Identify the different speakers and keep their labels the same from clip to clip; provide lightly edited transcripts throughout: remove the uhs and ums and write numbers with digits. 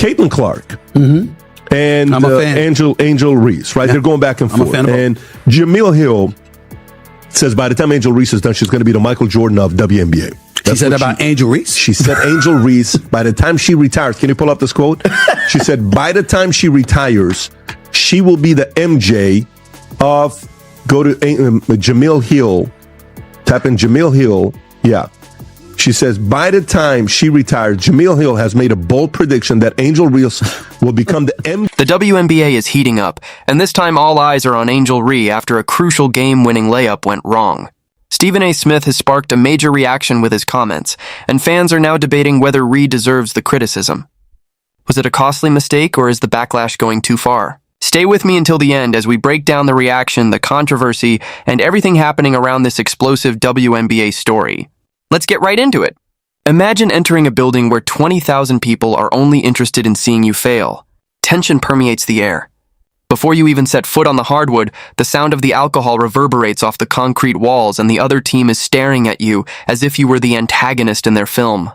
Speaker 1: Caitlin Clark
Speaker 2: Mm-hmm.
Speaker 1: and
Speaker 2: I'm a fan.
Speaker 1: Angel Reese, right?
Speaker 2: Yeah.
Speaker 1: They're going back and
Speaker 2: I'm a
Speaker 1: forth.
Speaker 2: fan of
Speaker 1: And Jamil Hill says by the time Angel Reese is done, she's going to be the Michael Jordan of WNBA.
Speaker 2: She said about Angel Reese?
Speaker 1: She said Angel Reese, by the time she retires, can you pull up this quote? She said, by the time she retires, she will be the MJ of, go to Jamil Hill, type in Jamil Hill, yeah. She says, by the time she retires, Jamil Hill has made a bold prediction that Angel Reese will become the MJ.
Speaker 3: The WNBA is heating up, and this time all eyes are on Angel Reese after a crucial game-winning layup went wrong. Stephen A. Smith has sparked a major reaction with his comments, and fans are now debating whether Reese deserves the criticism. Was it a costly mistake, or is the backlash going too far? Stay with me until the end as we break down the reaction, the controversy, and everything happening around this explosive WNBA story. Let's get right into it. Imagine entering a building where 20,000 people are only interested in seeing you fail. Tension permeates the air. Before you even set foot on the hardwood, the sound of the alcohol reverberates off the concrete walls and the other team is staring at you as if you were the antagonist in their film.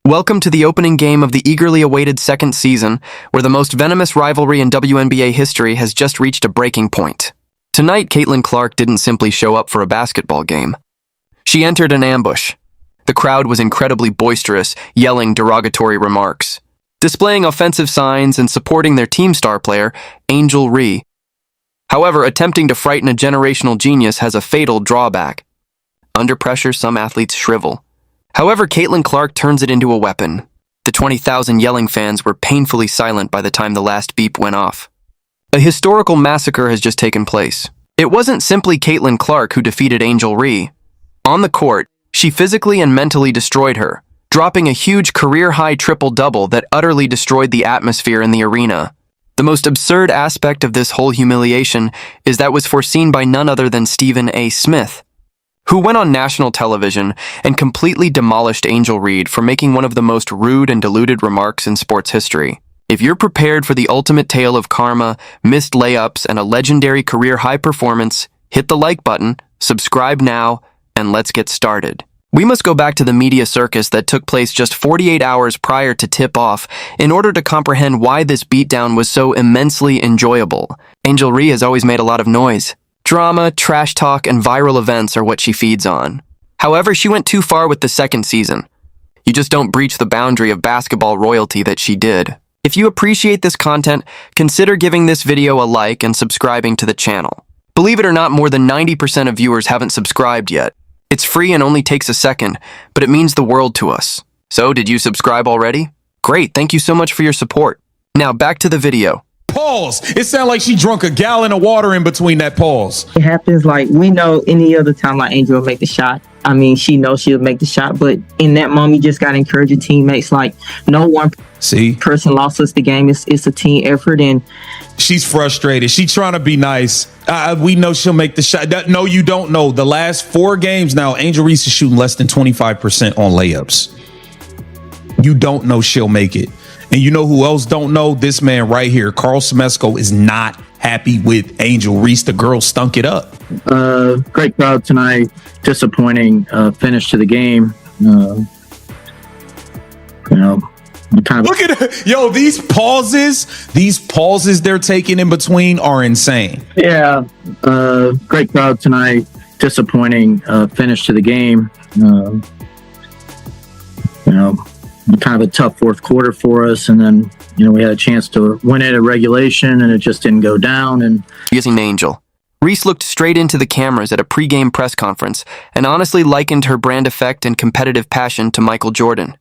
Speaker 3: Welcome to the opening game of the eagerly awaited second season, where the most venomous rivalry in WNBA history has just reached a breaking point. Tonight, Caitlin Clark didn't simply show up for a basketball game. She entered an ambush. The crowd was incredibly boisterous, yelling derogatory remarks, displaying offensive signs and supporting their team star player, Angel Reese. However, attempting to frighten a generational genius has a fatal drawback. Under pressure, some athletes shrivel. However, Caitlin Clark turns it into a weapon. The 20,000 yelling fans were painfully silent by the time the last beep went off. A historical massacre has just taken place. It wasn't simply Caitlin Clark who defeated Angel Reese. On the court, she physically and mentally destroyed her, dropping a huge career-high triple-double that utterly destroyed the atmosphere in the arena. The most absurd aspect of this whole humiliation is that was foreseen by none other than Stephen A. Smith, who went on national television and completely demolished Angel Reese for making one of the most rude and deluded remarks in sports history. If you're prepared for the ultimate tale of karma, missed layups, and a legendary career-high performance, hit the like button, subscribe now, and let's get started. We must go back to the media circus that took place just 48 hours prior to tip-off in order to comprehend why this beatdown was so immensely enjoyable. Angel Reese has always made a lot of noise. Drama, trash talk, and viral events are what she feeds on. However, she went too far with the second season. You just don't breach the boundary of basketball royalty that she did. If you appreciate this content, consider giving this video a like and subscribing to the channel. Believe it or not, more than 90% of viewers haven't subscribed yet. It's free and only takes a second, but it means the world to us. So, did you subscribe already? Great, thank you so much for your support. Now, back to the video.
Speaker 4: Pause. It sounded like she drunk a gallon of water in between that pause.
Speaker 5: It happens like we know any other time like Angel will make the shot. I mean, she knows she'll make the shot, but in that moment, you just got to encourage your teammates. Like, no one person lost us the game. It's a team effort, and
Speaker 4: she's frustrated. She's trying to be nice. We know she'll make the shot. No, you don't know. The last 4 games now, Angel Reese is shooting less than 25% on layups. You don't know she'll make it. And you know who else don't know? This man right here, Carl Semesco, is not happy with Angel Reese. The girl stunk it up.
Speaker 6: Great crowd tonight. Disappointing finish to the game.
Speaker 4: Look at it. Yo, these pauses they're taking in between are insane.
Speaker 6: Yeah. Great crowd tonight. Disappointing finish to the game. Kind of a tough fourth quarter for us, and then we had a chance to win it at regulation, and it just didn't go down. And
Speaker 3: using Angel, Reese looked straight into the cameras at a pre-game press conference and honestly likened her brand effect and competitive passion to Michael Jordan.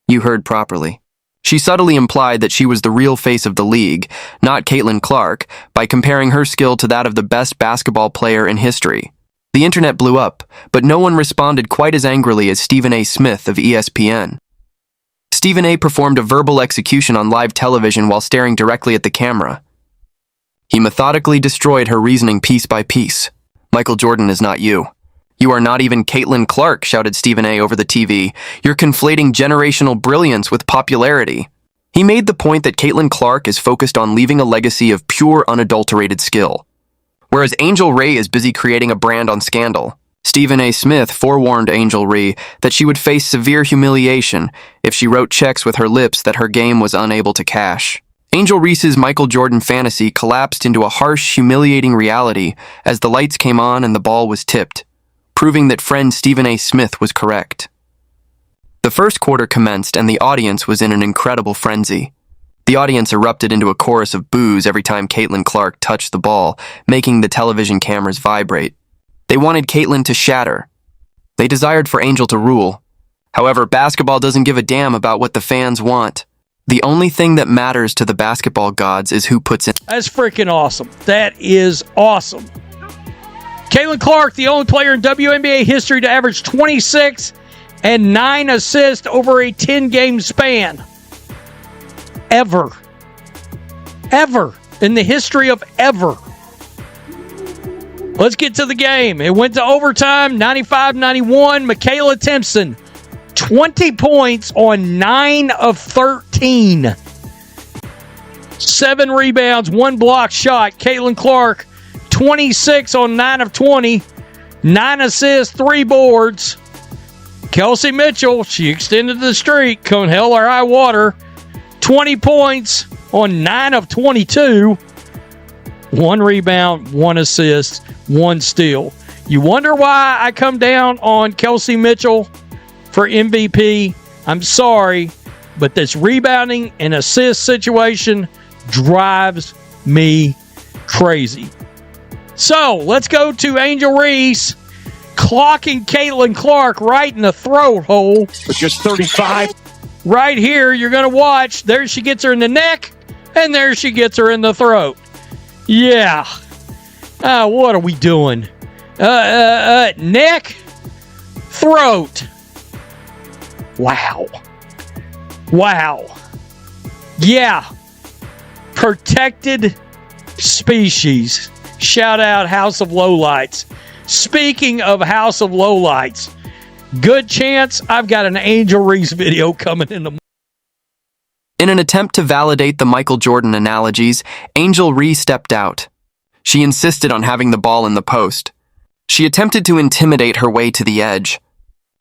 Speaker 3: You heard properly. She subtly implied that she was the real face of the league, not Caitlin Clark, by comparing her skill to that of the best basketball player in history. The internet blew up, but no one responded quite as angrily as Stephen A. Smith of ESPN. Stephen A. performed a verbal execution on live television while staring directly at the camera. He methodically destroyed her reasoning piece by piece. Michael Jordan is not you. You are not even Caitlin Clark, shouted Stephen A. over the TV. You're conflating generational brilliance with popularity. He made the point that Caitlin Clark is focused on leaving a legacy of pure, unadulterated skill, whereas Angel Reese is busy creating a brand on scandal. Stephen A. Smith forewarned Angel Reese that she would face severe humiliation if she wrote checks with her lips that her game was unable to cash. Angel Reese's Michael Jordan fantasy collapsed into a harsh, humiliating reality as the lights came on and the ball was tipped, proving that friend Stephen A. Smith was correct. The first quarter commenced and the audience was in an incredible frenzy. The audience erupted into a chorus of boos every time Caitlin Clark touched the ball, making the television cameras vibrate. They wanted Caitlin to shatter. They desired for Angel to rule. However, basketball doesn't give a damn about what the fans want. The only thing that matters to the basketball gods is who puts in.
Speaker 2: That's freaking awesome. That is awesome. Caitlin Clark, the only player in WNBA history to average 26 and 9 assists over a 10-game span. Ever. Ever. In the history of ever. Let's get to the game. It went to overtime, 95-91. Michaela Timpson, 20 points on 9 of 13. 7 rebounds, 1 block shot. Caitlin Clark, 26 on 9 of 20. 9 assists, 3 boards. Kelsey Mitchell, she extended the streak. Come hell or high water. 20 points on 9 of 22. 1 rebound, 1 assist, 1 steal. You wonder why I come down on Kelsey Mitchell for MVP? I'm sorry, but this rebounding and assist situation drives me crazy. So, let's go to Angel Reese clocking Caitlin Clark right in the throat hole.
Speaker 7: With just 35.
Speaker 2: Right here, you're going to watch. There she gets her in the neck, and there she gets her in the throat. Yeah. What are we doing? Neck, throat. Wow. Yeah. Protected species. Shout out House of Lowlights. Speaking of House of Lowlights, good chance I've got an Angel Reese video coming in the.
Speaker 3: In an attempt to validate the Michael Jordan analogies, Angel Reese stepped out. She insisted on having the ball in the post. She attempted to intimidate her way to the edge.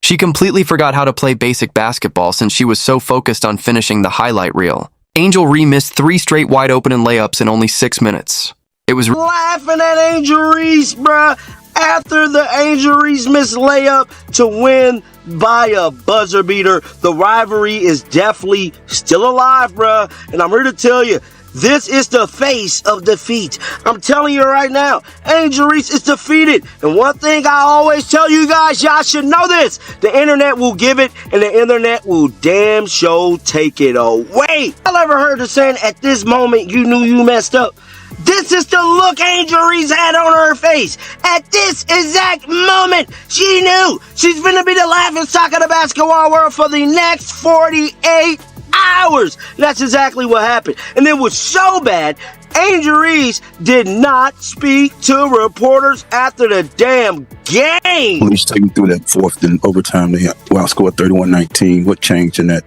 Speaker 3: She completely forgot how to play basic basketball since she was so focused on finishing the highlight reel. Angel Reese missed 3 straight wide-open layups in only 6 minutes. It was
Speaker 8: laughing at Angel Reese, bruh, after the Angel Reese missed layup to win by a buzzer beater. The rivalry is definitely still alive, bruh, and I'm here to tell you, this is the face of defeat. I'm telling you right now, Angel Reese is defeated. And one thing I always tell you guys, y'all should know this. The internet will give it, and the internet will damn sure take it away. Y'all ever heard the saying, at this moment you knew you messed up? This is the look Angel Reese had on her face. At this exact moment, she knew she's gonna be the laughing stock of the basketball world for the next 48 hours. That's exactly what happened. And it was so bad, Angel Reese did not speak to reporters after the damn game.
Speaker 9: When you take me through that fourth and overtime, they outscored 31-19. What changed in that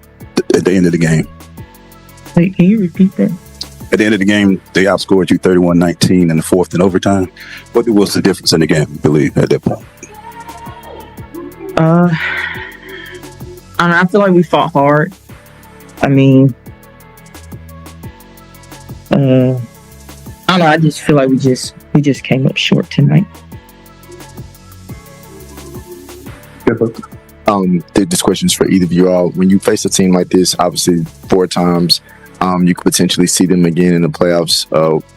Speaker 9: at the end of the game?
Speaker 5: Wait, can you repeat that?
Speaker 9: At the end of the game, they outscored you 31-19 in the fourth and overtime. What was the difference in the game, you believe, at that point?
Speaker 5: I feel like we fought hard. I mean, I don't know. I just feel like we just came up short tonight.
Speaker 10: This question's for either of you all. When you face a team like this, obviously 4 times, you could potentially see them again in the playoffs.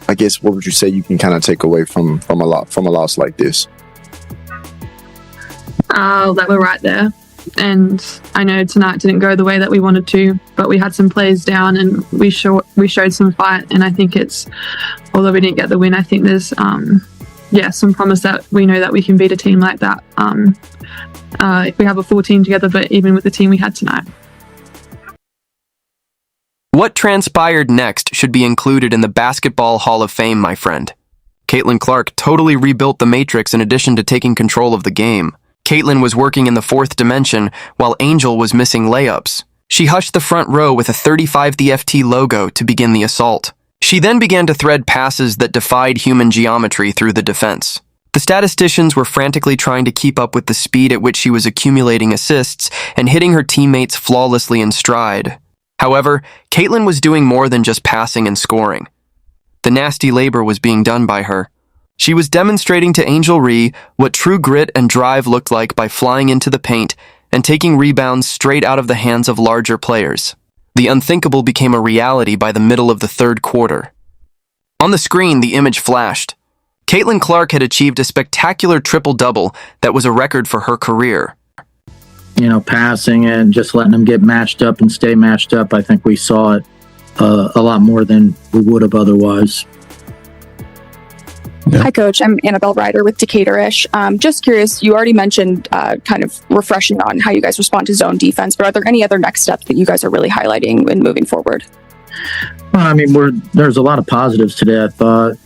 Speaker 10: I guess what would you say you can kind of take away from a loss like this?
Speaker 11: That we're right there. And I know tonight didn't go the way that we wanted to, but we had some plays down and we showed some fight. And I think although we didn't get the win, I think there's some promise that we know that we can beat a team like that if we have a full team together, but even with the team we had tonight.
Speaker 3: What transpired next should be included in the Basketball Hall of Fame, my friend. Caitlin Clark totally rebuilt the Matrix in addition to taking control of the game. Caitlin was working in the 4th dimension while Angel was missing layups. She hushed the front row with a 35 TFT logo to begin the assault. She then began to thread passes that defied human geometry through the defense. The statisticians were frantically trying to keep up with the speed at which she was accumulating assists and hitting her teammates flawlessly in stride. However, Caitlin was doing more than just passing and scoring. The nasty labor was being done by her. She was demonstrating to Angel Reese what true grit and drive looked like by flying into the paint and taking rebounds straight out of the hands of larger players. The unthinkable became a reality by the middle of the third quarter. On the screen, the image flashed. Caitlin Clark had achieved a spectacular triple-double that was a record for her career.
Speaker 6: Passing and just letting them get matched up and stay matched up, I think we saw it a lot more than we would have otherwise.
Speaker 7: Yeah. Hi, Coach. I'm Annabelle Ryder with Decatur-ish. Just curious, you already mentioned kind of refreshing on how you guys respond to zone defense, but are there any other next steps that you guys are really highlighting when moving forward?
Speaker 6: Well, there's a lot of positives today, I thought.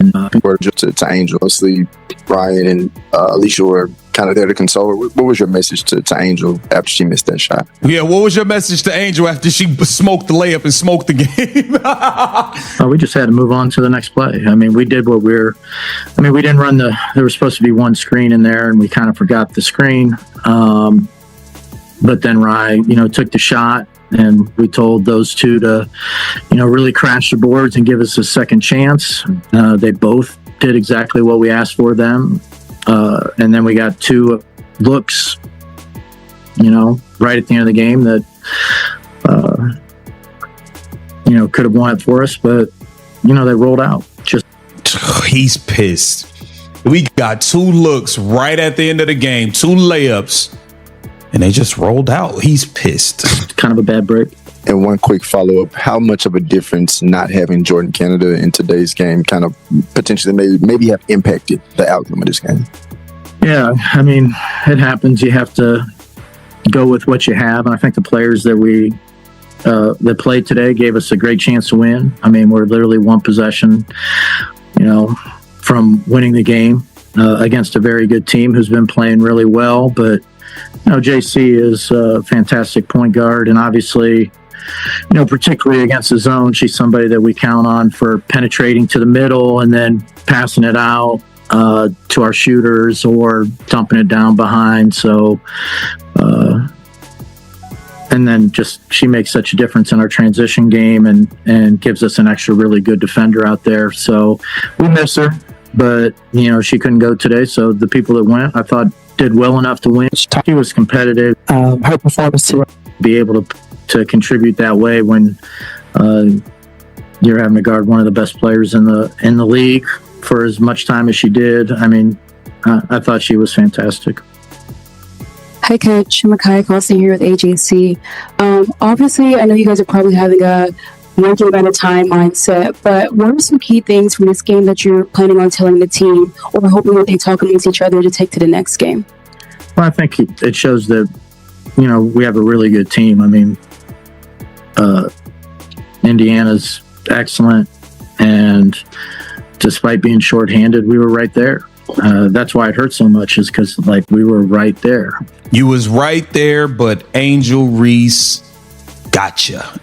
Speaker 10: Word to Angel, Leslie, Ryan, and Alicia were kind of there to console her. What was your message to Angel after she missed that shot?
Speaker 4: Yeah, what was your message to Angel after she smoked the layup and smoked the game?
Speaker 6: We just had to move on to the next play. We did what we didn't run there was supposed to be one screen in there, and we kind of forgot the screen. But then Ryan, took the shot. And we told those two to, really crash the boards and give us a second chance. They both did exactly what we asked for them. And then we got two looks, right at the end of the game that, could have won it for us. But, they rolled out.
Speaker 4: He's pissed. We got two looks right at the end of the game, two layups. And they just rolled out. He's pissed.
Speaker 6: Kind of a bad break.
Speaker 10: And one quick follow-up. How much of a difference not having Jordan Canada in today's game kind of potentially maybe have impacted the outcome of this game?
Speaker 6: Yeah, it happens. You have to go with what you have. And I think the players that played today gave us a great chance to win. We're literally one possession, from winning the game against a very good team who's been playing really well. But JC is a fantastic point guard, and obviously, particularly against the zone, she's somebody that we count on for penetrating to the middle and then passing it out to our shooters or dumping it down behind. So, and then she makes such a difference in our transition game and gives us an extra really good defender out there. So we miss her, but she couldn't go today. So the people that went, I thought, did well enough to win. She was competitive. Her performance to be able to contribute that way when you're having to guard one of the best players in the league for as much time as she did. I thought she was fantastic.
Speaker 12: Hi, Coach. Makai Colson here with AJC. Obviously, I know you guys are probably having a working by the time mindset, but what are some key things from this game that you're planning on telling the team or hoping that they talk amongst each other to take to the next game?
Speaker 6: Well, I think it shows that, we have a really good team. Indiana's excellent, and despite being shorthanded, we were right there. That's why it hurt so much, is because we were right there.
Speaker 4: You was right there, but Angel Reese gotcha.